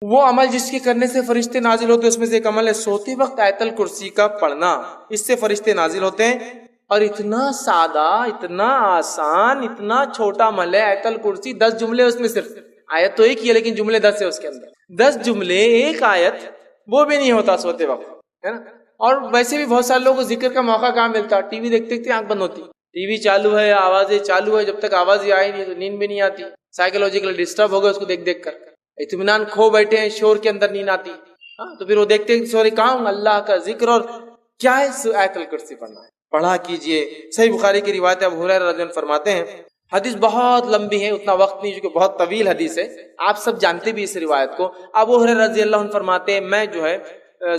وہ عمل جس کے کرنے سے فرشتے نازل ہوتے ہیں اس میں سے ایک عمل ہے سوتے وقت آیت الکرسی کا پڑھنا، اس سے فرشتے نازل ہوتے ہیں۔ اور اتنا سادہ، اتنا آسان، اتنا چھوٹا عمل ہے آیت الکرسی، 10 جملے اس میں، صرف آیت تو ایک ہی ہے لیکن جملے 10 ہے اس کے اندر، 10 جملے ایک آیت، وہ بھی نہیں ہوتا سوتے وقت، ہے نا۔ اور ویسے بھی بہت سارے لوگوں کو ذکر کا موقع کہاں ملتا، ٹی وی دیکھتے دیکھتے آنکھ بند ہوتی، ٹی وی چالو ہے، آوازیں چالو ہے، جب تک آواز ہی آئی نہیں تو نیند بھی نہیں آتی، سائیکولوجیکل ڈسٹرب ہو گئے اس کو دیکھ دیکھ کر، اطمینان کھو بیٹھے ہیں، شور کے اندر نیند آتی، ہاں تو پھر وہ دیکھتے ہیں سوری کہاں ہوں، اللہ کا ذکر اور کیا ہے آیت الکرسی پڑھنا ہے، پڑھا کیجئے۔ صحیح بخاری کی روایت ہے، ابو ہریرہ رضی اللہ عنہ فرماتے ہیں، حدیث بہت لمبی ہے، اتنا وقت نہیں چونکہ بہت طویل حدیث ہے، آپ سب جانتے بھی اس روایت کو۔ ابو ہریرہ رضی اللہ عنہ فرماتے ہیں میں جو ہے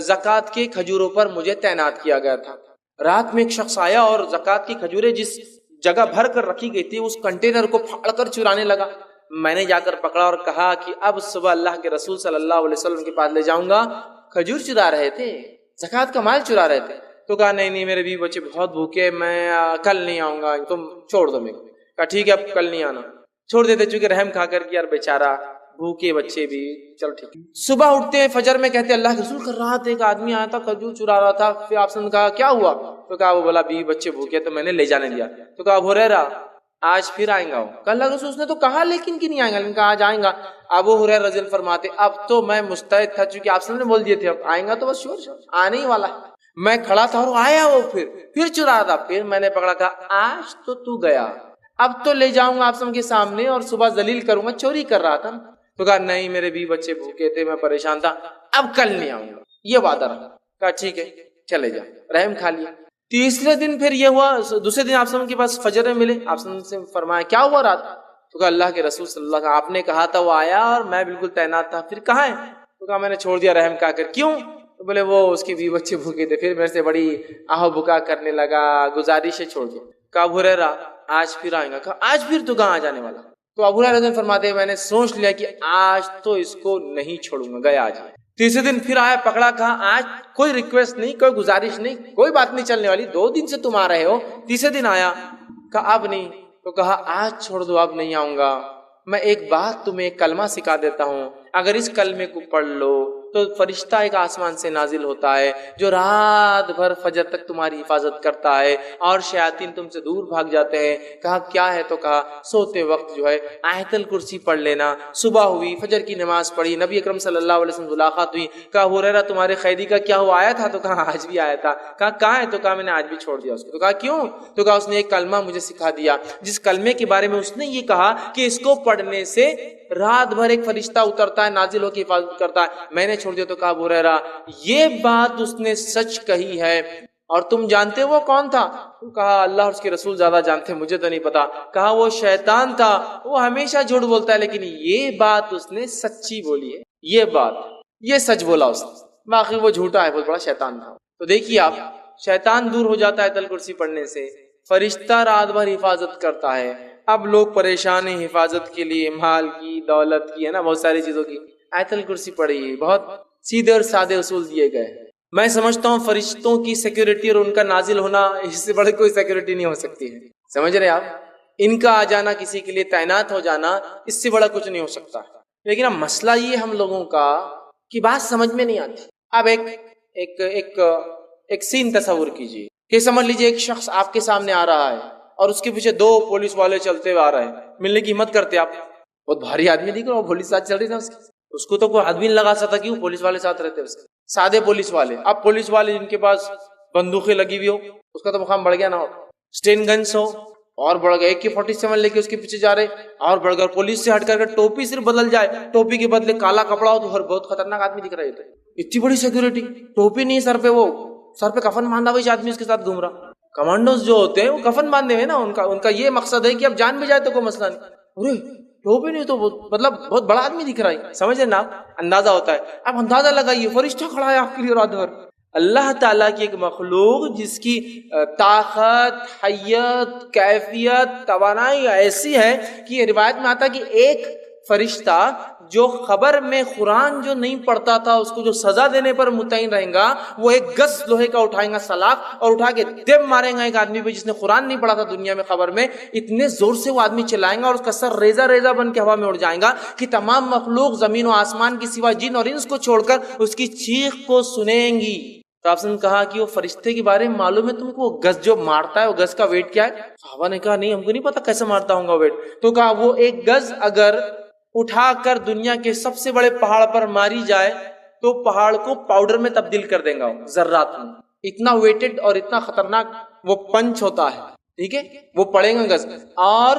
زکوٰۃ کے کھجوروں پر مجھے تعینات کیا گیا تھا، رات میں ایک شخص آیا اور زکوٰۃ کی کھجوریں جس جگہ بھر کر رکھی گئی تھی اس کنٹینر کو پھاڑ کر چرانے لگا۔ میں نے جا کر پکڑا اور کہا کہ اب صبح اللہ کے رسول صلی اللہ علیہ وسلم کے پاس لے جاؤں گا، کھجور چرا رہے تھے، زکوٰۃ کا مال چرا رہے تھے۔ تو کہا نہیں میرے بیوی بچے بہت بھوکے، میں کل نہیں آؤں گا، تم چھوڑ دو میرے کو۔ کہا ٹھیک ہے اب کل نہیں آنا، چھوڑ دیتے، چونکہ رحم کھا کر کہ یار بیچارہ بھوکے بچے بھی، چلو ٹھیک ہے۔ صبح اٹھتے ہیں فجر میں، کہتے اللہ کے رسول کر رہا تھا، ایک آدمی آیا تھا کھجور چرا رہا تھا، پھر آپ نے کہا کیا ہوا؟ تو کہا وہ بولا بیوی بچے بھوکے تو میں نے لے جانے دیا۔ تو کہا ابو ہریرہ آج پھر آئیں گا وہ؟ کہ اللہ کے رسول، اس نے تو کہا لیکن کہ نہیں آئیں گا، لیکن کہا آج آئیں گا۔ ابو ہریرہ رضی اللہ عنہ فرماتے اب تو میں مستعد تھا، چونکہ آپ نے بول دیے تھے اب آئیں گا تو بس شور آنے ہی والا ہے۔ میں کھڑا تھا اور آیا وہ، پھر چرا تھا، پھر میں نے پکڑا، کہا آج تو گیا، اب تو لے جاؤں گا آپ سب کے سامنے اور صبح ذلیل کروں گا، چوری کر رہا تھا۔ تو کہا نہیں میرے بھی بچے بھوکے تھے، میں پریشان تھا، اب کل نہیں آؤں گا، یہ وعدہ رہا۔ کہا ٹھیک ہے چلے جا، رحم کھا لیا۔ تیسرے دن پھر یہ ہوا، دوسرے دن آپ کے پاس فجر میں ملے، آپ سے فرمایا کیا ہوا رات؟ تو کہا اللہ کے رسول صلی اللہ علیہ وسلم آپ نے کہا تھا وہ آیا اور میں بالکل تعینات تھا، پھر کہاں ہے؟ تو کہا میں نے چھوڑ دیا رحم کھا کر۔ کیوں؟ تو بولے وہ اس کے بیوی بچے بھوکے تھے، پھر میرے سے بڑی آہ بکا کرنے لگا، گزارش ہے چھوڑ دیا۔ کہا ابو ہریرہ آج پھر آئیں گا۔ کہا آج پھر تو کہاں جانے والا؟ تو ابو ہریرہ رضی اللہ عنہ فرماتے ہیں میں نے سوچ لیا کہ آج تو اس کو نہیں چھوڑوں گا، گیا آج۔ تیسرے دن پھر آیا، پکڑا، کہا آج کوئی ریکویسٹ نہیں، کوئی گزارش نہیں، کوئی بات نہیں چلنے والی، 2 دن سے تم آ رہے ہو۔ تیسرے دن آیا، کہا اب نہیں، تو کہا آج چھوڑ دو، اب نہیں آؤں گا، میں ایک بات تمہیں ایک کلمہ سکھا دیتا ہوں، اگر اس کلمے کو پڑھ لو تو فرشتہ ایک آسمان سے نازل ہوتا ہے جو رات بھر فجر تک تمہاری حفاظت کرتا ہے اور شیاطین تم سے دور بھاگ جاتے ہیں۔ کہا کیا ہے؟ تو کہا سوتے وقت جو ہے آیت الکرسی پڑھ لینا۔ صبح ہوئی، فجر کی نماز پڑھی، نبی اکرم صلی اللہ علیہ وسلم ملاقات ہوئی، کہا ابو ہریرہ تمہارے خیری کا کیا ہوا، آیا تھا؟ تو کہا آج بھی آیا تھا۔ کہا کہاں ہے؟ تو کہا میں نے آج بھی چھوڑ دیا اس کو۔ تو کہا کیوں؟ تو کہا اس نے ایک کلمہ مجھے سکھا دیا جس کلمے کے بارے میں اس نے یہ کہا کہ اس کو پڑھنے سے رات بھر ایک فرشتہ اترتا ہے، نازل ہو کے حفاظت کرتا ہے، میں نے چھوڑ دیا۔ تو کہا ابو ہریرہ یہ بات اس نے سچ کہی ہے، اور تم جانتے وہ کون تھا؟ تو کہا اللہ اور اس کے رسول زیادہ جانتے، مجھے تو نہیں پتا۔ کہا وہ شیطان تھا، وہ ہمیشہ جھوٹ بولتا ہے لیکن یہ بات اس نے سچی بولی ہے، یہ بات یہ سچ بولا اس نے، باقی وہ جھوٹا ہے، بہت بڑا شیطان تھا۔ تو دیکھیے آپ، شیطان دور ہو جاتا ہے آیت الکرسی پڑھنے سے، فرشتہ رات بھر حفاظت کرتا ہے۔ اب لوگ پریشان ہیں حفاظت کے لیے، مال کی، دولت کی، ہے نا، بہت ساری چیزوں کی، آیت الکرسی پڑھیے، بہت سیدھے اور سادے اصول دیے گئے۔ میں سمجھتا ہوں فرشتوں کی سیکیورٹی اور ان کا نازل ہونا، اس سے بڑی کوئی سیکیورٹی نہیں ہو سکتی ہے، سمجھ رہے آپ؟ ان کا آ جانا، کسی کے لیے تعینات ہو جانا، اس سے بڑا کچھ نہیں ہو سکتا۔ لیکن اب مسئلہ یہ ہم لوگوں کا کہ بات سمجھ میں نہیں آتی۔ اب ایک سین تصور کیجیے کہ سمجھ لیجیے ایک شخص آپ کے سامنے آ رہا ہے اور اس کے پیچھے 2 پولیس والے چلتے ہوئے آ رہے ہیں، ملنے کی ہمت کرتے آپ، بہت بھاری آدمی دیکھ رہے ہو، پولیس ساتھ چل رہی نا، اس کو تو کوئی آدمی نہیں لگا سکتا، کیوں؟ پولیس والے ساتھ رہتے اس کے، سادے پولیس والے۔ اب پولیس والے جن کے پاس بندوقیں لگی ہوئی ہو، اس کا تو مقام بڑھ گیا نا، اسٹین گنس ہو اور بڑھ گیا، AK-47 لے کے اس کے پیچھے جا رہے اور بڑھ گیا، پولیس سے ہٹ کر ٹوپی صرف بدل جائے، ٹوپی کے بدلے کالا کپڑا ہو تو بہت خطرناک آدمی دکھ رہا ہے۔ اتنی بڑی سیکورٹی، ٹوپی نہیں سر پہ، وہ سر پہ کفن باندھا ہوا آدمی اس کے ساتھ گھوم رہا۔ کمانڈوز جو ہوتے ہیں وہ کفن باندھے ہوئے نا، ان کا یہ مقصد ہے کہ اب جان بھی جائے تو کوئی مسئلہ نہیں، ارے ٹوپی نہیں تو مطلب بہت بڑا آدمی دکھ رہا ہے، سمجھ نا، اندازہ ہوتا ہے۔ اب اندازہ لگائیے، فرشتہ کھڑا ہے آپ کے لیے رات بھر، اللہ تعالیٰ کی ایک مخلوق جس کی طاقت، حیت، کیفیت، توانائی ایسی ہے کہ روایت میں آتا ہے کہ ایک فرشتہ جو خبر میں قرآن جو نہیں پڑھتا تھا اس کو جو سزا دینے پر متعین رہے گا، وہ ایک گز لوہے کا اٹھائیں گا سلاخ اور اٹھا کے دم ماریں گا ایک آدمی پہ جس نے قرآن نہیں پڑھا تھا دنیا میں خبر میں، اتنے زور سے وہ آدمی چلائیں گا اور اس کا سر ریزہ ریزہ بن کے ہوا میں اڑ جائے گا کہ تمام مخلوق زمین و آسمان کی سوا جن اور انس کو چھوڑ کر اس کی چیخ کو سنیں گی۔ تو آپ نے کہا کہ وہ فرشتے کے بارے میں معلوم ہے تم کو، وہ گز جو مارتا ہے وہ گز کا ویٹ کیا ہے؟ صحابہ نے کہا نہیں ہم کو نہیں پتا کیسے مارتا ہوں گا ویٹ۔ تو کہا وہ ایک گز اگر اٹھا کر دنیا کے سب سے بڑے پہاڑ پر ماری جائے تو پہاڑ کو پاؤڈر میں تبدیل کر دیں گا وہ ذرات میں، اتنا ویٹڈ اور اتنا خطرناک وہ پنچ ہوتا ہے، ٹھیک ہے؟ وہ پڑے گا گز، اور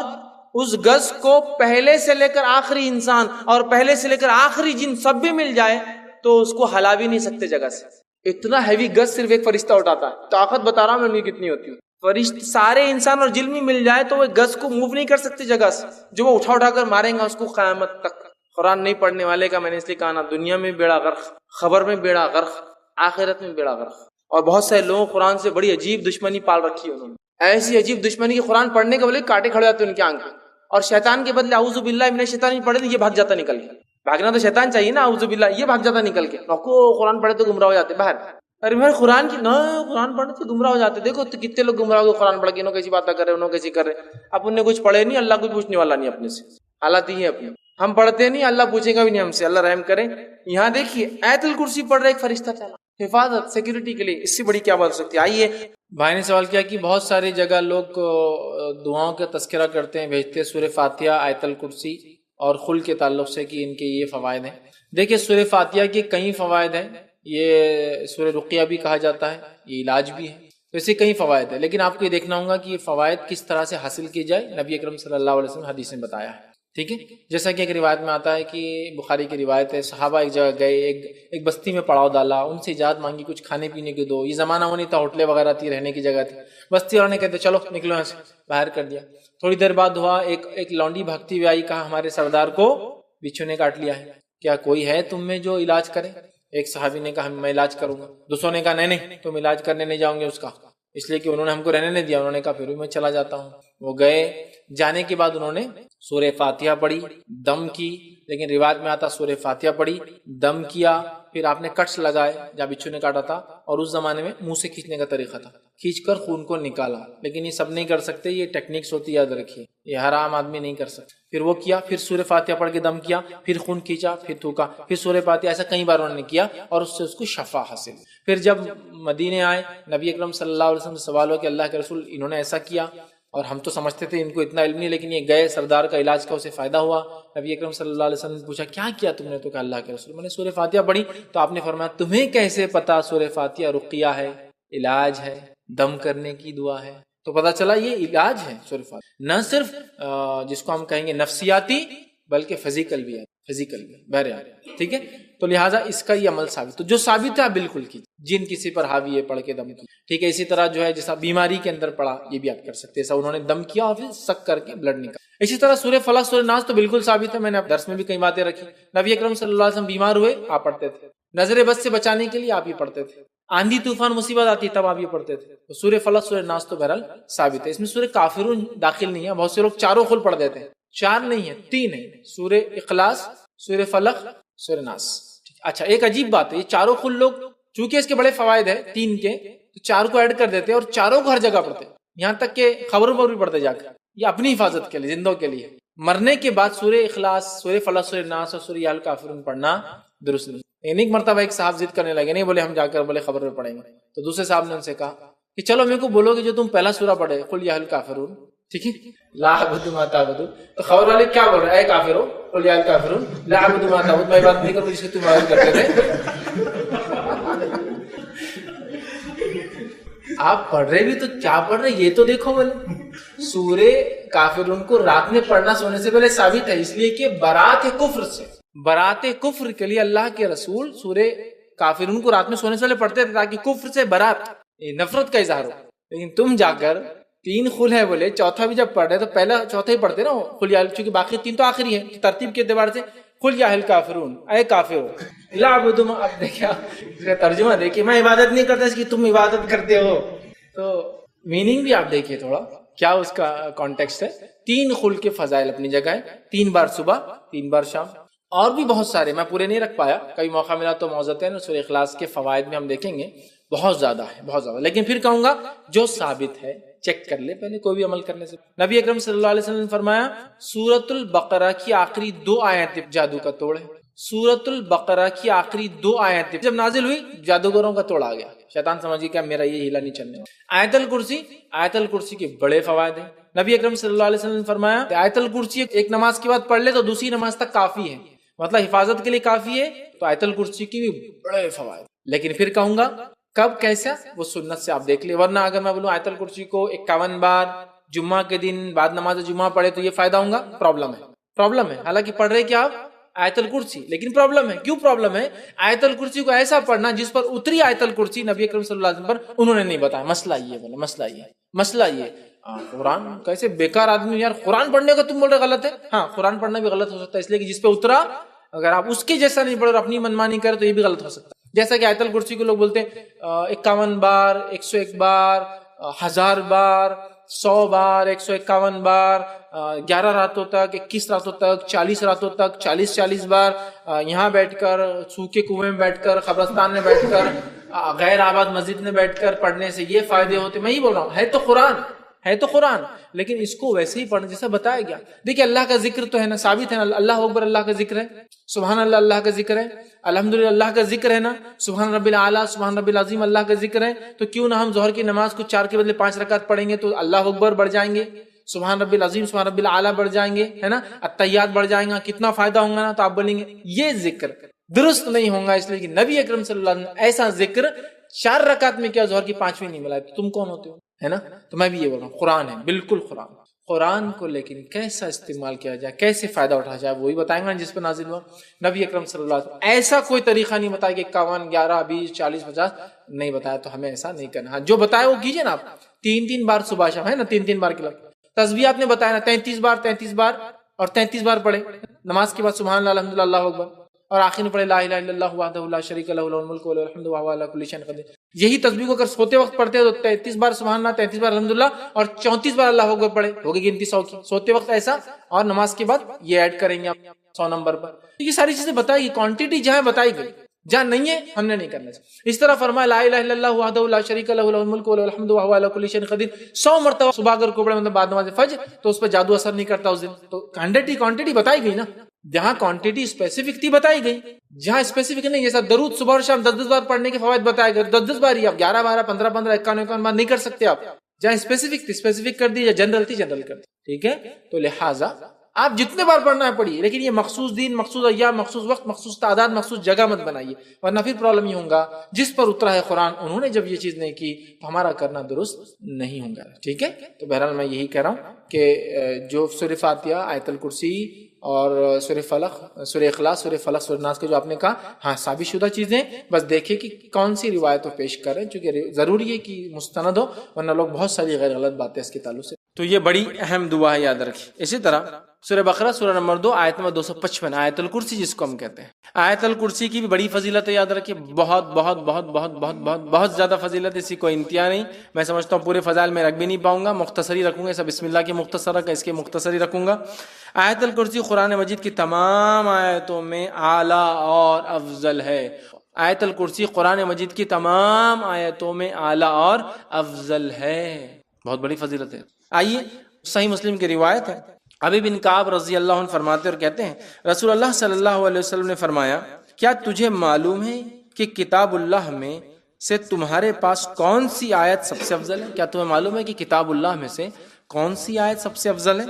اس گز کو پہلے سے لے کر آخری انسان اور پہلے سے لے کر آخری جن سب بھی مل جائے تو اس کو ہلا بھی نہیں سکتے جگہ سے، اتنا ہیوی گز صرف ایک فرشتہ اٹھاتا ہے۔ طاقت بتا رہا ہوں میں ان کی کتنی ہوتی ہے، فرشتے سارے انسان اور جن بھی مل جائے تو وہ گز کو موو نہیں کر سکتے جگہ سے، جو وہ اٹھا کر ماریں گا اس کو قیامت تک۔ قرآن نہیں پڑھنے والے کا میں نے اس لیے کہا نا، دنیا میں بیڑا غرق، خبر میں بیڑا غرق، آخرت میں بیڑا غرق۔ اور بہت سارے لوگوں قرآن سے بڑی عجیب دشمنی پال رکھی ہے انہوں نے، ایسی عجیب دشمنی کہ قرآن پڑھنے کے بولے کاٹے کھڑے جاتے ان کی آنکھیں، اور شیطان کے بدلے اعوذ باللہ من الشیطان پڑھے تو یہ بھاگ جاتا نکل کے۔ بھاگنا تو شیطان چاہیے نا، اعوذ باللہ، یہ بھاگ جاتا نکل کے۔ نوکو قرآن پڑھے تو گمراہ ہو جاتے باہر۔ ارے بھائی قرآن کی نہ، قرآن پڑھنے سے گمراہ ہو جاتے، دیکھو تو کتنے لوگ گمراہ ہو قرآن پڑھ کے، انہوں کیسی باتیں کر رہے، انہوں کیسی کر رہے، اب انہیں کچھ پڑھے نہیں، اللہ کوئی پوچھنے والا نہیں اپنے سے، حالات ہی ہے اپنے، ہم پڑھتے نہیں، اللہ پوچھے گا بھی نہیں ہم سے، اللہ رحم کرے۔ یہاں دیکھیے آیت الکرسی پڑھ رہے ایک فرشتہ چلا، حفاظت سیکورٹی کے لیے، اس سے بڑی کیا بات ہو سکتی ہے؟ آئیے بھائی نے سوال کیا کہ بہت ساری جگہ لوگ دعاؤں کا تذکرہ کرتے ہیں، بھیجتے ہیں سورہ فاتحہ، آیت الکرسی اور خل کے تعلق سے کہ ان کے یہ فوائد ہیں۔ دیکھیے سورہ فاتحہ کے کئی فوائد ہیں، یہ سورہ رقیہ بھی کہا جاتا ہے، یہ علاج بھی ہے، تو اسے کئی فوائد ہیں، لیکن آپ کو یہ دیکھنا ہوگا کہ یہ فوائد کس طرح سے حاصل کی جائے۔ نبی اکرم صلی اللہ علیہ وسلم حدیث میں بتایا ہے، ٹھیک ہے؟ جیسا کہ ایک روایت میں آتا ہے کہ بخاری کی روایت ہے، صحابہ ایک جگہ گئے، ایک بستی میں پڑاؤ ڈالا، ان سے اجازت مانگی کچھ کھانے پینے کے دو، یہ زمانہ وہ نہیں تھا ہوٹلیں وغیرہ تھی، رہنے کی جگہ تھی، بستی والوں نے کہتے چلو نکلو یہاں سے، باہر کر دیا۔ تھوڑی دیر بعد ہوا ایک لونڈی بھاگتی ہوئی آئی، کہا ہمارے سردار کو بچھو نے کاٹ لیا ہے، کیا کوئی ہے تم میں جو علاج کرے؟ ایک صحابی نے کہا میں علاج کروں گا، دوسروں نے کہا نہیں تم علاج کرنے نہیں جاؤں گے اس کا، اس لیے کہ انہوں نے ہم کو رہنے نہیں دیا، انہوں نے کہا پھر بھی میں چلا جاتا ہوں۔ وہ گئے، جانے کے بعد انہوں نے سورہ فاتحہ پڑھی، دم کی، لیکن روایت میں آتا سورہ فاتحہ پڑھی، دم کیا، پھر آپ نے کٹس لگائے جہاں بچھو نے کاٹا تھا، اور اس زمانے میں منہ سے کھینچنے کا طریقہ تھا، کھینچ کر خون کو نکالا، لیکن یہ سب نہیں کر سکتے، یہ ٹیکنیکس ہوتی یاد رکھیے، یہ ہر عام آدمی نہیں کر سکتا۔ پھر وہ کیا، پھر سورہ فاتحہ پڑھ کے دم کیا، پھر خون کھینچا، پھر تھوکا، پھر سورہ فاتحہ، ایسا کئی بار انہوں نے کیا اور اس سے اس کو شفا حاصل۔ پھر جب مدینے آئے، نبی اکرم صلی اللہ علیہ وسلم سے سوال ہوا کہ اللہ کے رسول انہوں نے ایسا کیا، اور ہم تو سمجھتے تھے ان کو اتنا علم نہیں، لیکن یہ گئے سردار کا علاج کا اسے فائدہ ہوا۔ نبی اکرم صلی اللہ علیہ وسلم نے پوچھا کیا کیا تم نے؟ تو کہا اللہ کے رسول میں نے سورہ فاتحہ پڑھی۔ تو آپ نے فرمایا تمہیں کیسے پتا سورہ فاتحہ رقیہ ہے، علاج ہے، دم کرنے کی دعا ہے؟ تو پتا چلا یہ علاج ہے سورہ فاتحہ، نہ صرف جس کو ہم کہیں گے نفسیاتی بلکہ فزیکل بھی ہے، فزیکل بھی بہرحال، ٹھیک ہے؟ تو لہٰذا اس کا یہ عمل ثابت، تو جو ثابت ہے آپ بالکل کیجیے۔ جن کسی پر حاوی ہے پڑھ کے دم کی، ٹھیک ہے؟ اسی طرح جو ہے جیسا بیماری کے اندر پڑا یہ بھی آپ کر سکتے ہیں، ایسا انہوں نے دم کیا اور پھر سک کر کے بلڈ نکالا۔ اسی طرح سورہ فلق سورہ ناس تو بالکل ثابت ہے، میں نے درس میں بھی کئی باتیں رکھی۔ نبی اکرم صلی اللہ علیہ وسلم بیمار ہوئے آپ پڑھتے تھے، نظر بد سے بچانے کے لیے آپ یہ پڑھتے تھے، آندھی طوفان مصیبت آتی تب آپ یہ پڑھتے تھے۔ تو سورہ فلق سورہ ناس تو بہرحال ثابت ہے، اس میں سورہ کافرون داخل نہیں ہے، بہت سے لوگ چاروں خل پڑھ دیتے ہیں، 4 نہیں ہے 3 ہے، سورہ اخلاص، سورہ فلق، سورہ ناس۔ اچھا ایک عجیب بات ہے، یہ چاروں خل لوگ چونکہ اس کے بڑے فوائد ہیں 3 کے، تو 4 کو ایڈ کر دیتے ہیں اور چاروں کو ہر جگہ پڑھتے ہیں، یہاں تک کہ خبروں پر بھی پڑھتے جا کر، یہ اپنی حفاظت کے لیے، زندوں کے لیے۔ مرنے کے بعد سورہ اخلاص، سورہ فلق، سورہ ناس اور سورہ الکافرون پڑھنا درست نہیں۔ ایک مرتبہ ایک صاحب ضد کرنے لگے، نہیں بولے ہم جا کر بولے خبر میں پڑھیں گے، تو دوسرے صاحب نے ان سے کہا کہ چلو میرے کو بولو گے جو تم پہلا سورہ پڑھے قل یا الکافرون، ٹھیک ہے، لا اعبد ما تعبدون، تو خبر والے کیا بول رہے ہیں؟ اے کافرو قل یا الکافرون لا اعبد ما تعبدون، میں بات نہیں کروں جس کی تم عبادت کرتے تھے۔ آپ پڑھ رہے بھی تو کیا پڑھ رہے یہ تو دیکھو، بولے سورہ کافرون کو رات میں پڑھنا سونے سے پہلے ثابت ہے، اس لیے کہ برات کفر سے، برات کفر کے لیے اللہ کے رسول سورہ کافرون کو رات میں سونے سے پہلے پڑھتے تھے تاکہ کفر سے برات، نفرت کا اظہار ہو۔ لیکن تم جا کر 3 خل ہے بولے، چوتھا بھی جب پڑھ رہے تو پہلا چوتھا ہی پڑھتے نا قل یا، چونکہ باقی 3 تو آخری ہے، ترتیب کے اعتبار سے قل یا الکافرون، اے کافرو لا اعبد ما، اب دیکھیں اس کا ترجمہ دیکھیے، میں عبادت نہیں کرتا اس کی تم عبادت کرتے ہو، تو میننگ بھی آپ دیکھیے تھوڑا کیا اس کا کانٹیکسٹ ہے۔ 3 خل کے فضائل اپنی جگہ ہے، 3 بار صبح، 3 بار شام، اور بھی بہت سارے، میں پورے نہیں رکھ پایا، کبھی موقع ملا تو موزتین اور سورہ اخلاص کے فوائد میں ہم دیکھیں گے، بہت زیادہ ہے، بہت زیادہ. لیکن پھر کہوں گا جو ثابت ہے چیک کر لے پہلے کوئی بھی عمل کرنے سے. نبی اکرم صلی اللہ علیہ وسلم نے فرمایا سورۃ البقرہ کی آخری 2 آیتیں جادو کا توڑ ہے. سورۃ البقرہ کی آخری 2 آیتیں جب نازل ہوئی جادوگروں کا توڑ آ گیا. شیطان سمجھ گیا میرا یہ ہیلا نہیں چلنے والا. آیت الکرسی کے بڑے فوائد ہیں. نبی اکرم صلی اللہ علیہ وسلم نے فرمایا آیت الکرسی ایک نماز کے بعد پڑھ لے تو دوسری نماز تک کافی ہے، مطلب حفاظت کے لیے کافی ہے. تو آیت الکرسی کی بھی بڑے فوائد. لیکن پھر کہوں گا کب کیسا وہ سنت سے آپ دیکھ لیں، ورنہ اگر میں بولوں آیت الکرسی کو 51 بار جمعہ کے دن بعد نماز جمعہ پڑھے تو یہ فائدہ ہوگا، پرابلم ہے. حالانکہ پڑھ رہے کیا آپ آیت الکرسی، لیکن پرابلم ہے. کیوں پرابلم ہے؟ آیت الکرسی کو ایسا پڑھنا جس پر اتری آیت الکرسی نبی اکرم صلی اللہ علیہ وسلم پر انہوں نے نہیں بتایا. مسئلہ یہ قرآن کیسے بیکار آدمی یار، قرآن پڑھنے کا تم بول رہے غلط ہے. ہاں قرآن پڑھنا بھی غلط ہو سکتا ہے اس لیے کہ جس پہ اترا اگر آپ اس کے جیسا نہیں پڑھو اور اپنی منمانی کرے تو یہ بھی غلط ہو سکتا ہے. جیسا کہ آیت الکرسی کو لوگ بولتے ہیں 51 بار 101 بار 1000 بار 100 بار 151 بار 11 راتوں تک 21 راتوں تک 40 راتوں تک 40 بار یہاں بیٹھ کر سوکھے کنویں میں بیٹھ کر قبرستان میں بیٹھ کر غیر آباد مسجد میں بیٹھ کر پڑھنے سے یہ فائدے ہوتے. میں ہی بول رہا ہوں ہے تو قرآن لیکن اس کو ویسے ہی پڑھنا جیسا بتایا گیا. دیکھیں اللہ کا ذکر تو ہے نا، ثابت ہے نا، اللہ اکبر اللہ کا ذکر ہے، سبحان اللہ اللہ کا ذکر ہے، الحمدللہ اللہ کا ذکر ہے نا، سبحان رب العالی سبحان رب العظیم اللہ کا ذکر ہے. تو کیوں نہ ہم ظہر کی نماز کو 4 کے بدلے 5 رکعت پڑھیں گے تو اللہ اکبر بڑھ جائیں گے، سبحان رب العظیم سبحان رب العالی بڑھ جائیں گے، ہے نا، التحیات بڑھ جائیں گا، کتنا فائدہ ہوگا نا. تو آپ بولیں گے یہ ذکر درست نہیں ہوگا اس لیے کہ نبی اکرم صلی اللہ علیہ وسلم ایسا ذکر 4 رکعت میں کیا ظہر کی 5ویں نہیں ملا. تو تم کون ہوتے ہو، ہے نا. تو میں بھی یہ بول رہا ہوں قرآن ہے، بالکل قرآن کو لیکن کیسا استعمال کیا جائے، کیسے فائدہ اٹھایا جائے وہی بتائیں گا جس پہ نازل ہوا. نبی اکرم صلی اللہ علیہ وسلم ایسا کوئی طریقہ نہیں بتایا کہ 51 11 20 40 50 نہیں بتایا. تو ہمیں ایسا نہیں کرنا. جو بتایا وہ کیجئے نا آپ 3 بار صبح شام، ہے نا، 3 بار کے لفظ. تسبیحات نے بتایا نا 33 بار اور 33 بار پڑھے نماز کے بعد سبحان اللہ الحمدللہ اللہ اکبر، اور آخر میں پڑھے لا الہ الا اللہ وحدہ لا شریک لہ لہ الملک و لہ الحمد وہو علی کل شیء قدیر. یہی تسبیح کو اگر سوتے وقت پڑھتے ہیں تو 33 بار سبحان اللہ 33 بار الحمدللہ اور 34 بار اللہ اکبر پڑھے، ہوگی گنتی 100 کی. سوتے وقت ایسا اور نماز کے بعد یہ ایڈ کریں گے آپ 100 نمبر پر. یہ ساری چیزیں بتائی گئی، کوانٹٹی جہاں بتائی گئی، جہاں نہیں ہے ہم نے نہیں کرنا. اس طرح فرمایا لا الہ الا اللہ وحدہ لا شریک لہ لہ الملک و لہ الحمد وہو علی کل شیء قدیر 100 مرتبہ صبح اگر کو پڑھے مطلب بعد نماز فجر تو اس پہ جادو اثر نہیں کرتا اس دن. تو کوانٹٹی بتائی گئی نا، جہاں کوانٹٹی اسپیسیفک تھی بتائی گئی، جہاں اسپیسیفک نہیں جیسا درود صبح اور شام 10 بار پڑھنے کے فوائد بتائے گئے 10 بار ہی، آپ 11 12 15 15 51 بار نہیں کر سکتے. آپ جہاں اسپیسیفک تھی اسپیسیفک کر دی، یا جنرل تھی جنرل کر دی. ٹھیک ہے، تو لہٰذا آپ جتنے بار پڑھنا ہے پڑھیے، لیکن یہ مخصوص دن مخصوص ایام مخصوص وقت مخصوص تعداد مخصوص جگہ مت بنائیے، ورنہ پھر پرابلم یہ ہوگا جس پر اترا ہے قرآن انہوں نے جب یہ چیز نہیں کی تو ہمارا کرنا درست نہیں ہوگا. ٹھیک ہے، تو بہرحال میں یہی کہہ رہا ہوں کہ جو سورہ فاتحہ آیت الکرسی اور سورہ فلق سورہ اخلاص سورہ فلق سورہ ناس کے جو آپ نے کہا، ہاں ثابت شدہ چیزیں، بس دیکھیں کہ کون سی روایت کو پیش کر رہے ہیں، چونکہ ضروری ہے کہ مستند ہو ورنہ لوگ بہت ساری غیر غلط باتیں اس کے تعلق سے. تو یہ بڑی اہم دعا ہے، یاد رکھیں. اسی طرح سورہ بقرہ سورہ نمبر 2 آیت نمبر 255 آیت الکرسی جس کو ہم کہتے ہیں، آیت الکرسی کی بھی بڑی فضیلت ہے، یاد رکھیں. بہت بہت بہت بہت بہت بہت بہت زیادہ فضیلت ہے، اسی کوئی انتہا نہیں. میں سمجھتا ہوں پورے فضائل میں رکھ بھی نہیں پاؤں گا، مختصری رکھوں گا. سب بسم اللہ کی مختصر رکھا، اس کے مختصری رکھوں گا. آیت الکرسی قرآن مجید کی تمام آیتوں میں اعلیٰ اور افضل ہے. آیت الکرسی قرآن مجید کی تمام آیتوں میں اعلیٰ اور افضل ہے، بہت بڑی فضیلت ہے. آئیے صحیح مسلم کی روایت ہے، ابی بن کعب رضی اللہ عنہ فرماتے اور کہتے ہیں رسول اللہ صلی اللہ علیہ وسلم نے فرمایا کیا تجھے معلوم ہے کہ کتاب اللہ میں سے تمہارے پاس کون سی آیت سب سے افضل ہے؟ کیا تمہیں معلوم ہے کہ کتاب اللہ میں سے کون سی آیت سب سے افضل ہے؟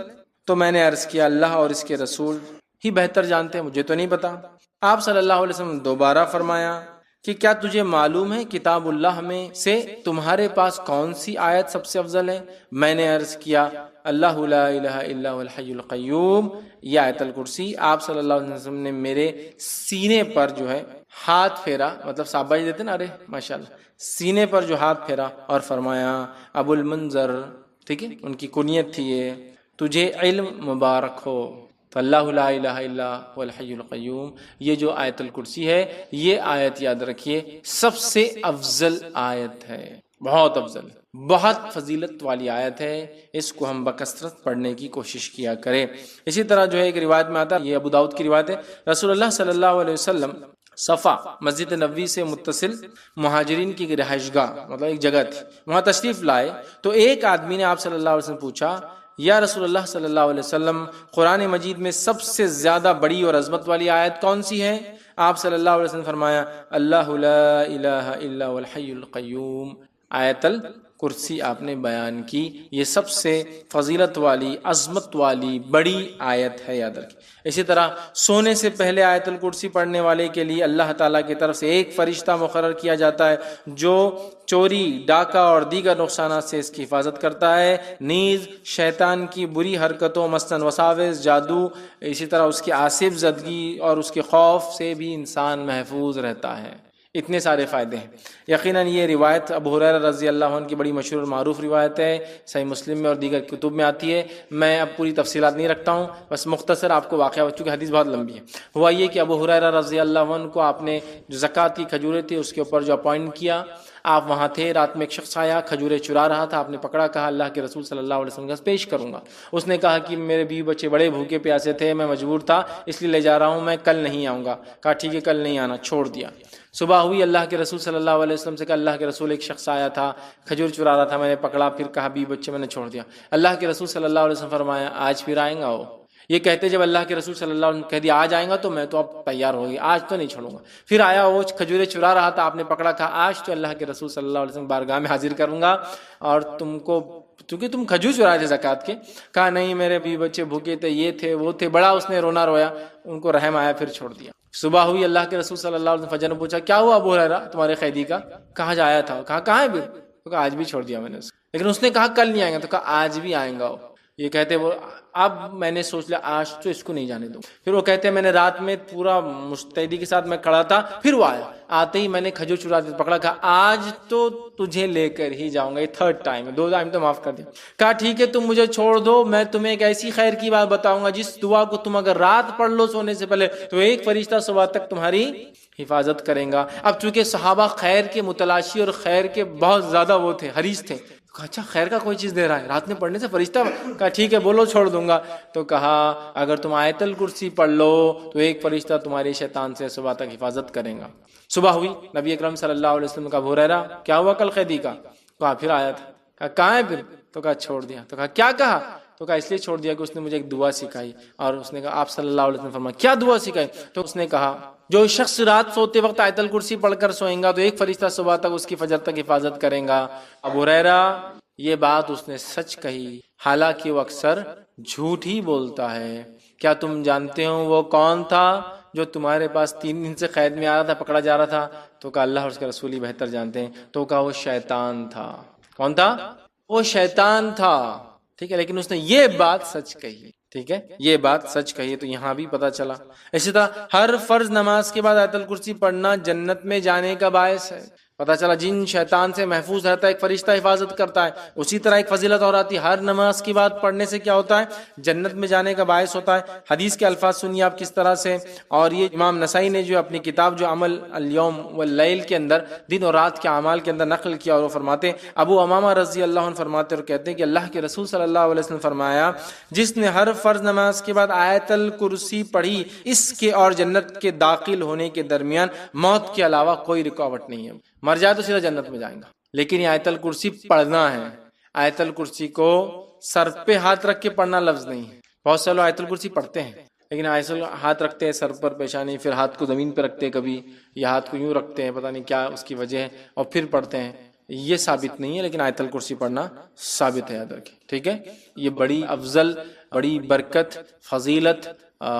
تو میں نے عرض کیا اللہ اور اس کے رسول ہی بہتر جانتے ہیں، مجھے تو نہیں پتا. آپ صلی اللہ علیہ وسلم دوبارہ فرمایا کہ کیا تجھے معلوم ہے کتاب اللہ میں سے تمہارے پاس کون سی آیت سب سے افضل ہے؟ میں نے عرض کیا اللہ لا الہ الا هو الحی القیوم، یہ آیت الکرسی. آپ صلی اللہ علیہ وسلم نے میرے سینے پر جو ہے ہاتھ پھیرا، مطلب شاباشی دیتے نا، ارے ماشاءاللہ، سینے پر جو ہاتھ پھیرا اور فرمایا ابو المنذر، ٹھیک ہے، ان کی کنیت تھی یہ، تجھے علم مبارک ہو. تو اللہ لا الہ الا هو الحی القیوم، یہ جو آیت الکرسی ہے یہ آیت یاد رکھیے سب سے افضل آیت ہے. بہت افضل ہے، بہت فضیلت والی آیت ہے، اس کو ہم بکثرت پڑھنے کی کوشش کیا کریں۔ اسی طرح جو ہے ایک روایت میں آتا ہے، یہ ابو داؤد کی روایت ہے، رسول اللہ صلی اللہ علیہ وسلم صفا مسجد نبوی سے متصل مہاجرین کی رہائش گاہ مطلب ایک جگہ تھی، وہاں تشریف لائے تو ایک آدمی نے آپ صلی اللہ علیہ وسلم پوچھا، یا رسول اللہ صلی اللہ علیہ وسلم قرآن مجید میں سب سے زیادہ بڑی اور عظمت والی آیت کون سی ہے؟ آپ صلی اللہ علیہ وسلم فرمایا، اللہ لا الہ الا هو الحی القیوم، آیت الکرسی آپ نے بیان کی، یہ سب سے فضیلت والی عظمت والی بڑی آیت ہے، یاد رکھیں۔ اسی طرح سونے سے پہلے آیت الکرسی پڑھنے والے کے لیے اللہ تعالیٰ کی طرف سے ایک فرشتہ مقرر کیا جاتا ہے جو چوری، ڈاکہ اور دیگر نقصانات سے اس کی حفاظت کرتا ہے، نیز شیطان کی بری حرکتوں مثلاً وساوس، جادو، اسی طرح اس کی آصف زدگی اور اس کے خوف سے بھی انسان محفوظ رہتا ہے۔ اتنے سارے فائدے ہیں۔ یقیناً یہ روایت ابو ہریرہ رضی اللہ عنہ کی بڑی مشہور اور معروف روایت ہے، صحیح مسلم میں اور دیگر کتب میں آتی ہے۔ میں اب پوری تفصیلات نہیں رکھتا ہوں، بس مختصر آپ کو واقعہ، چونکہ حدیث بہت لمبی ہے۔ ہوا یہ کہ ابو ہریرہ رضی اللہ عنہ کو آپ نے جو زکوٰۃ کی کھجوریں تھی اس کے اوپر جو اپوائنٹ کیا، آپ وہاں تھے، رات میں ایک شخص آیا کھجوریں چرا رہا تھا، آپ نے پکڑا، کہا اللہ کے رسول صلی اللہ علیہ وسلم کا پیش کروں گا۔ اس نے کہا کہ میرے بیوی بچے بڑے بھوکے پیاسے تھے، میں مجبور تھا اس لیے لے جا رہا ہوں، میں کل نہیں آؤں گا۔ کہا ٹھیک ہے کل نہیں آنا، چھوڑ دیا۔ صبح ہوئی، اللہ کے رسول صلی اللہ علیہ وسلم سے کہا اللہ کے رسول ایک شخص آیا تھا کھجور چرا رہا تھا، میں نے پکڑا، پھر کہا بیوی بچے میں نے چھوڑ دیا۔ اللہ کے رسول صلی اللہ علیہ وسلم فرمایا آج پھر آئیں گا وہ؟ یہ کہتے جب اللہ کے رسول صلی اللہ علیہ وسلم کہہ دیا آج آئیں گا تو میں تو اب تیار ہو گئی، آج تو نہیں چھوڑوں گا۔ پھر آیا وہ کھجوریں چرا رہا تھا، آپ نے پکڑا، کہا آج تو اللہ کے رسول صلی اللہ علیہ وسلم بارگاہ میں حاضر کروں گا اور تم کو، کیونکہ تم کھجور چرائے تھے زکوٰۃ کے۔ کہا نہیں میرے بیوی بچے بھوکے تھے، یہ تھے وہ تھے، بڑا اس نے رونا رویا، ان کو رحم آیا، پھر چھوڑ دیا۔ صبح ہوئی، اللہ کے رسول صلی اللہ علیہ وسلم فجر نے پوچھا کیا ہوا ابو ہریرہ تمہارے قیدی کا؟ کہاں جایا تھا؟ کہا کہاں ہے بھی؟ تو کہا آج بھی چھوڑ دیا میں نے اس کو، لیکن اس نے کہا کل نہیں آئیں گا، تو کہا آج بھی آئیں گا وہ۔ یہ کہتے وہ اب میں نے سوچ لیا آج تو اس کو نہیں جانے دوں۔ پھر وہ کہتے ہیں میں نے رات میں پورا مستعدی کے ساتھ میں کھڑا تھا، پھر وہ آیا، آتے ہی میں نے کھجور چرا دی، پکڑا، کہا آج تو تجھے لے کر ہی جاؤں گا، یہ تھرڈ ٹائم ہے، 2 ٹائم تو معاف کر دیا۔ کہا ٹھیک ہے تم مجھے چھوڑ دو، میں تمہیں ایک ایسی خیر کی بات بتاؤں گا جس دعا کو تم اگر رات پڑھ لو سونے سے پہلے تو ایک فرشتہ صبح تک تمہاری حفاظت کریں گا۔ اب چونکہ صحابہ خیر کے متلاشی اور خیر کے بہت زیادہ وہ تھے، حریص تھے، کہا اچھا خیر کا کوئی چیز دے رہا ہے رات میں پڑھنے سے فرشتہ؟ کہا ٹھیک ہے بولو چھوڑ دوں گا۔ تو کہا اگر تم آیت الکرسی پڑھ لو تو ایک فرشتہ تمہارے شیطان سے صبح تک حفاظت کریں گا۔ صبح ہوئی، نبی اکرم صلی اللہ علیہ وسلم کا ابو ہریرہ کیا ہوا کل قیدی کا؟ کہا پھر آیا تھا۔ کہا کہاں ہے پھر؟ تو کہا چھوڑ دیا۔ تو کہا کیا کہا؟ تو کہا اس لیے چھوڑ دیا کہ اس نے مجھے ایک دعا سکھائی، اور اس نے کہا آپ صلی اللہ علیہ وسلم فرمایا کیا دعا سکھائی؟ تو اس نے کہا جو شخص رات سوتے وقت آیت الکرسی پڑھ کر سوئیں گا تو ایک فرشتہ صبح تک اس کی فجر تک حفاظت کریں گا۔ ابو ہریرہ یہ بات اس نے سچ کہی، حالانکہ وہ اکثر جھوٹ ہی بولتا ہے۔ کیا تم جانتے ہو وہ کون تھا جو تمہارے پاس 3 دن سے قید میں آ رہا تھا، پکڑا جا رہا تھا؟ تو کہا اللہ اور اس کے رسول ہی بہتر جانتے ہیں۔ تو کہا وہ شیطان تھا۔ کون تھا؟ وہ شیطان تھا، ٹھیک ہے، لیکن اس نے یہ بات سچ کہی، ٹھیک ہے، یہ بات سچ کہی، تو یہاں بھی پتہ چلا۔ اسی طرح ہر فرض نماز کے بعد آیت الکرسی پڑھنا جنت میں جانے کا باعث ہے۔ پتہ چلا جن شیطان سے محفوظ رہتا ہے ایک فرشتہ حفاظت کرتا ہے۔ اسی طرح ایک فضیلت اور آتی ہے، ہر نماز کی بات پڑھنے سے کیا ہوتا ہے؟ جنت میں جانے کا باعث ہوتا ہے۔ حدیث کے الفاظ سنیے آپ کس طرح سے، اور یہ امام نسائی نے جو اپنی کتاب جو عمل الیوم واللیل کے اندر دن اور رات کے اعمال کے اندر نقل کیا، اور وہ فرماتے ہیں ابو امامہ رضی اللہ عنہ فرماتے اور کہتے ہیں کہ اللہ کے رسول صلی اللہ علیہ وسلم فرمایا جس نے ہر فرض نماز کے بعد آیت الکرسی پڑھی اس کے اور جنت کے داخل ہونے کے درمیان موت کے علاوہ کوئی رکاوٹ نہیں ہے، مر جائے تو سیدھا جنت میں جائیں گا۔ لیکن یہ آیت الکرسی پڑھنا ہے، آیت الکرسی کو سر پہ ہاتھ رکھ کے پڑھنا لفظ نہیں ہے۔ بہت سے لوگ آیت الکرسی پڑھتے ہیں لیکن ایسے ہاتھ رکھتے ہیں سر پر، پیشانی، پھر ہاتھ کو زمین پہ رکھتے ہیں کبھی، یا ہاتھ کو یوں رکھتے ہیں، پتہ نہیں کیا اس کی وجہ ہے، اور پھر پڑھتے ہیں۔ یہ ثابت نہیں ہے، لیکن آیت الکرسی پڑھنا ثابت ہے، یاد رکھیں، ٹھیک ہے۔ یہ بڑی افضل، بڑی برکت، فضیلت،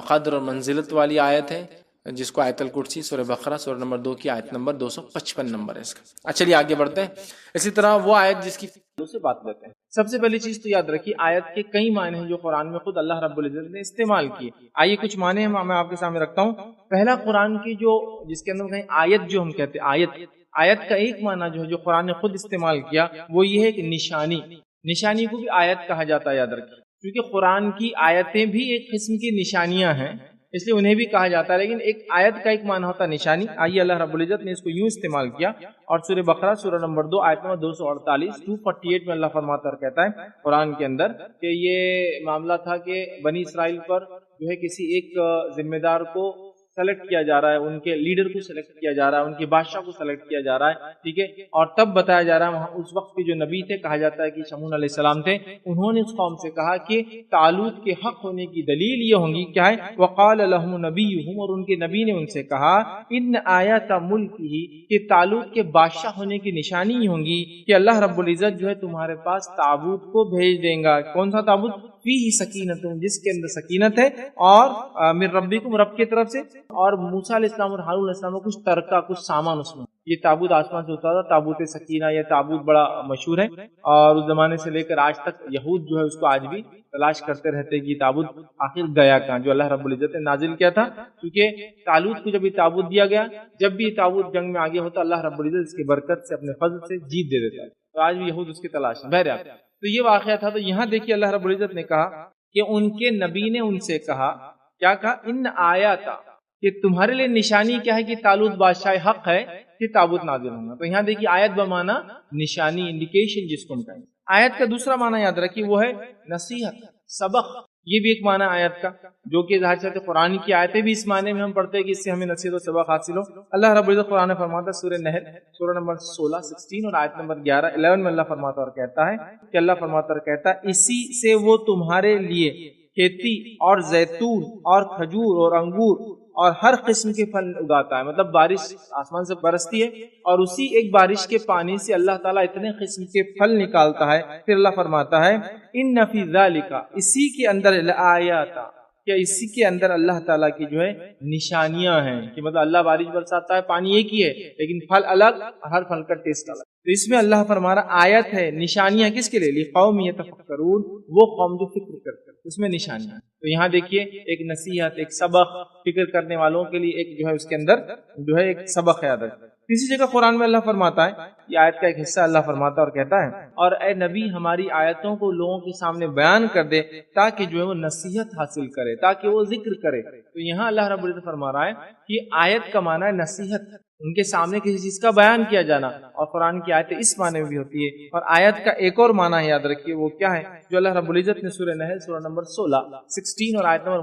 قدر اور منزلت والی آیت ہے، جس کو آیت الکرسی سورہ بقرہ سورہ نمبر 2 کی آیت نمبر 255 نمبر ہے اس کا۔ اچھا چلیے آگے بڑھتے ہیں۔ اسی طرح وہ آیت جس کی سے بات کرتے ہیں، سب سے پہلی چیز تو یاد رکھیے آیت کے کئی معنی ہیں جو قرآن میں خود اللہ رب العزت نے استعمال کیے۔ آئیے کچھ معنی میں آپ کے سامنے رکھتا ہوں۔ پہلا قرآن کی جو جس کے اندر کہیں آیت جو ہم کہتے ہیں، آیت کا ایک معنی جو ہے جو قرآن نے خود استعمال کیا وہ یہ ہے کہ نشانی۔ نشانی کو بھی آیت کہا جاتا ہے، یاد رکھیے، کیونکہ قرآن کی آیتیں بھی ایک قسم کی نشانیاں ہیں۔ اس لیے انہیں بھی کہا جاتا ہے. لیکن ایک آیت کا ایک معنی ہوتا ہے نشانی. آئیے اللہ رب العزت نے اس کو یوں استعمال کیا اور سورہ بقرہ سورہ نمبر 2 آیت نمبر 248 248 میں اللہ فرماتا اور کہتا ہے قرآن کے اندر کہ یہ معاملہ تھا کہ بنی اسرائیل پر جو ہے کسی ایک ذمہ دار کو سلیکٹ کیا جا رہا ہے، ان کے لیڈر کو سلیکٹ کیا جا رہا ہے، ان کے بادشاہ کو سلیکٹ کیا جا رہا ہے، ٹھیک ہے. اور تب بتایا جا رہا ہے وہاں اس وقت کے جو نبی تھے، کہا جاتا ہے کہ شمعون علیہ السلام تھے، انہوں نے اس قوم سے کہا کہ طالوت کے حق ہونے کی دلیل یہ ہوں گی کیا ہے، وقال لهم نبیہم، اور ان کے نبی نے ان سے کہا ان آیات ملکہ، کہ طالوت کے بادشاہ ہونے کی نشانی یہ ہوں گی کہ اللہ رب العزت جو ہے تمہارے پاس تابوت کو بھیج دیں گا. کون سا تابوت؟ فیہ سکینت، جس کے اندر سکینت ہے، اور من ربکم، رب کی طرف سے، اور موسیٰ علیہ السلام اور ہارون علیہ السلام کو کچھ ترکہ، کچھ سامان اس میں. یہ تابوت آسمان سے اترا تھا، تابوت سکینہ. یہ تابوت بڑا مشہور ہے اور اس زمانے سے لے کر آج تک یہود جو ہے اس کو آج بھی تلاش کرتے رہتے کہ تابوت آخر گیا کہاں، جو اللہ رب العزت نے نازل کیا تھا. کیونکہ طالوت کو جب یہ تابوت دیا گیا، جب بھی یہ تابوت جنگ میں آگے ہوتا، اللہ رب العزت اس کی برکت سے اپنے فضل سے جیت دے دیتا. تو آج بھی یہود اس کی تلاش میں. بہرحال تو یہ واقعہ تھا. تو یہاں دیکھیے اللہ رب العزت نے کہا کہ ان کے نبی نے ان سے کہا، کیا کہا؟ ان آیات، کہ تمہارے لیے نشانی کیا ہے کہ طالوت بادشاہ حق ہے کہ تابوت نازل ہوگا. تو یہاں دیکھیے آیت بمانا نشانی، انڈیکیشن جس کو ہم کہیں. آیت کا دوسرا معنی یاد رکھیے وہ ہے نصیحت، سبق. یہ بھی ایک معنی آیت کا، جو کہ ظاہر سے قرآن کی آیتیں بھی اس معنی میں ہم پڑھتے ہیں کہ اس سے ہمیں نصیحت و سبق حاصل ہو. اللہ رب العزت قرآن فرماتا ہے سورہ نحل سورہ نمبر 16 اور آیت نمبر 11 میں اللہ فرماتا اور کہتا ہے کہ اللہ فرماتا اور کہتا ہے اسی سے وہ تمہارے لیے کھیتی اور زیتون اور کھجور اور انگور اور ہر قسم کے پھل اگاتا ہے. مطلب بارش آسمان سے برستی ہے اور اسی ایک بارش کے پانی سے اللہ تعالیٰ اتنے قسم کے پھل نکالتا ہے. پھر اللہ فرماتا ہے ان فی ذالک، اسی کے اندر لآیات، کہ اسی کے اندر اللہ تعالیٰ کی جو ہے نشانیاں ہیں. کہ مطلب اللہ بارش برساتا ہے، پانی ایک ہی ہے لیکن پھل الگ، ہر پھل کا ٹیسٹ الگ. تو اس میں اللہ فرمارا آیت ہے، نشانیاں کس کے لیے؟ لقوم یتفکرون، وہ قوم جو فکر کرتے ہیں، اس میں نشانیاں. تو یہاں دیکھیے ایک نصیحت، ایک سبق، فکر کرنے والوں کے لیے ایک جو ہے اس کے اندر جو ہے ایک سبق یاد رکھیں. اسی جگہ قرآن میں اللہ فرماتا ہے، یہ آیت کا ایک حصہ اللہ فرماتا اور کہتا ہے اور اے نبی ہماری آیتوں کو لوگوں کے سامنے بیان کر دے تاکہ جو ہے وہ نصیحت حاصل کرے، تاکہ وہ ذکر کرے. تو یہاں اللہ رب العزت فرما رہا ہے کہ آیت کا معنی ہے نصیحت، ان کے سامنے کسی چیز کا بیان کیا جانا. اور قرآن کی آیتیں اس معنی میں بھی ہوتی ہے. اور آیت کا ایک اور معنی یاد رکھیے وہ کیا ہے، جو اللہ رب العزت نے سورہ نحل سورہ نمبر 16 اور آیت نمبر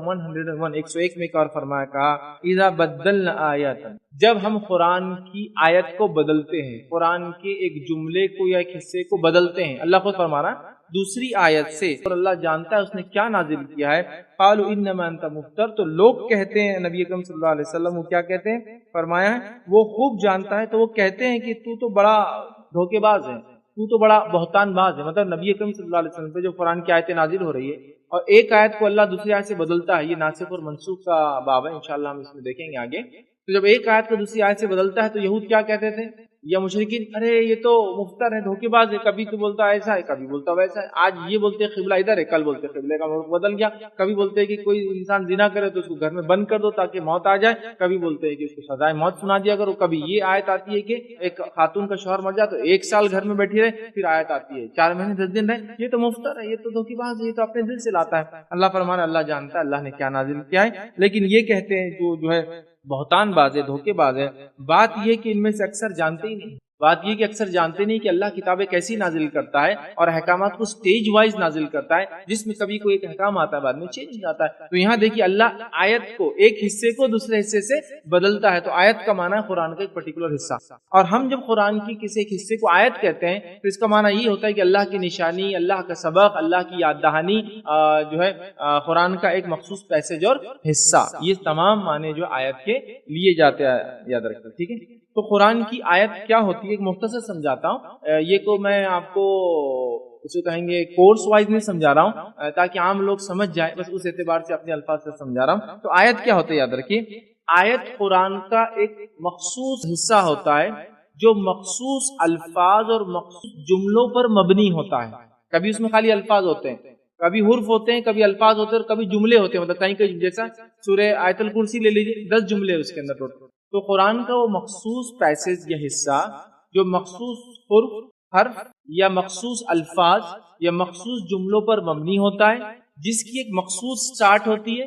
101 میں ایک اور فرمایا، کہا اذا بدلنا آیات، جب ہم قرآن کی آیت کو بدلتے ہیں، قرآن کے ایک جملے کو یا ایک حصے کو بدلتے ہیں. اللہ خود فرما رہا ہے دوسری آیت سے، اور اللہ جانتا ہے اس نے کیا نازل کیا ہے. قالوا انما انت مفتر، تو لوگ کہتے ہیں نبی اکرم صلی اللہ علیہ وسلم، وہ کیا کہتے ہیں؟ فرمایا ہے وہ خوب جانتا ہے. تو وہ کہتے ہیں کہ تو بڑا دھوکے باز ہے، تو بڑا بہتان باز ہے. مطلب نبی اکرم صلی اللہ علیہ وسلم پہ جو قرآن کی آیتیں نازل ہو رہی ہے اور ایک آیت کو اللہ دوسری آیت سے بدلتا ہے، یہ ناسخ اور منسوخ کا باب ہے، انشاءاللہ ہم اس میں دیکھیں گے آگے. تو جب ایک آیت کو دوسری آیت سے بدلتا ہے تو یہود کیا کہتے تھے یا مشرکین، ارے یہ تو مفتر ہے، دھوکے باز ہے، کبھی تو بولتا ایسا ہے، کبھی بولتا ویسا ہے. آج یہ بولتے ہیں قبلہ ادھر ہے، کل بولتے ہیں قبلے کا رخ بدل گیا. کبھی بولتے ہیں کہ کوئی انسان زنا کرے تو اس کو گھر میں بند کر دو تاکہ موت آ جائے. کبھی بولتے ہیں کہ اس کو سزائے موت سنا دیا کرو. کبھی یہ آیت آتی ہے کہ ایک خاتون کا شوہر مر جائے تو 1 سال گھر میں بیٹھی رہے. پھر آیت آتی ہے 4 مہینے 10 دن رہے. یہ تو مفتر ہے، یہ تو دھوکے باز ہے، یہ تو اپنے دل سے لاتا ہے. اللہ فرمانا اللہ جانتا ہے اللہ نے کیا نازل کیا ہے. لیکن یہ کہتے ہیں جو ہے بہتان باز ہے، دھوکے باز ہے. بات یہ کہ ان میں سے اکثر جانتے ہی نہیں، بات یہ کہ اکثر جانتے نہیں کہ اللہ کتابیں کیسی نازل کرتا ہے اور احکامات کو سٹیج وائز نازل کرتا ہے، جس میں کبھی کوئی ایک احکام آتا ہے بعد میں چینج جاتا ہے. تو یہاں دیکھیے اللہ آیت کو، ایک حصے کو دوسرے حصے سے بدلتا ہے. تو آیت کا معنی ہے قرآن کا ایک پرٹیکولر حصہ. اور ہم جب قرآن کی کسی ایک حصے کو آیت کہتے ہیں تو اس کا معنی یہ ہوتا ہے کہ اللہ کی نشانی، اللہ کا سبق، اللہ کی یاد دہانی جو ہے قرآن کا ایک مخصوص پیسج اور حصہ. یہ تمام معنی جو آیت کے لیے جاتے ہیں، یاد رکھتے ہیں. ٹھیک ہے. تو قرآن کی آیت کیا ہوتی ہے ایک مختصر سمجھاتا ہوں. یہ کو میں آپ کو اسے کہیں گے کورس وائز نہیں سمجھا رہا ہوں تاکہ عام لوگ سمجھ جائیں، بس اس اعتبار سے اپنے الفاظ سے سمجھا رہا ہوں. تو آیت کیا ہوتا ہے یاد رکھیے، آیت قرآن کا ایک مخصوص حصہ ہوتا ہے جو مخصوص الفاظ اور مخصوص جملوں پر مبنی ہوتا ہے. کبھی اس میں خالی الفاظ ہوتے ہیں، کبھی حرف ہوتے ہیں، کبھی الفاظ ہوتے ہیں اور کبھی جملے ہوتے ہیں. مطلب کہیں کہیں جیسا سورہ آیت الکرسی لے لیجیے، 10 جملے اس کے اندر ٹوٹل. تو قرآن کا وہ مخصوص پیسج یا حصہ جو مخصوص حرف یا مخصوص الفاظ یا مخصوص جملوں پر مبنی ہوتا ہے، جس کی ایک مخصوص سٹارٹ ہوتی ہے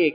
1,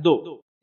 2,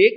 1,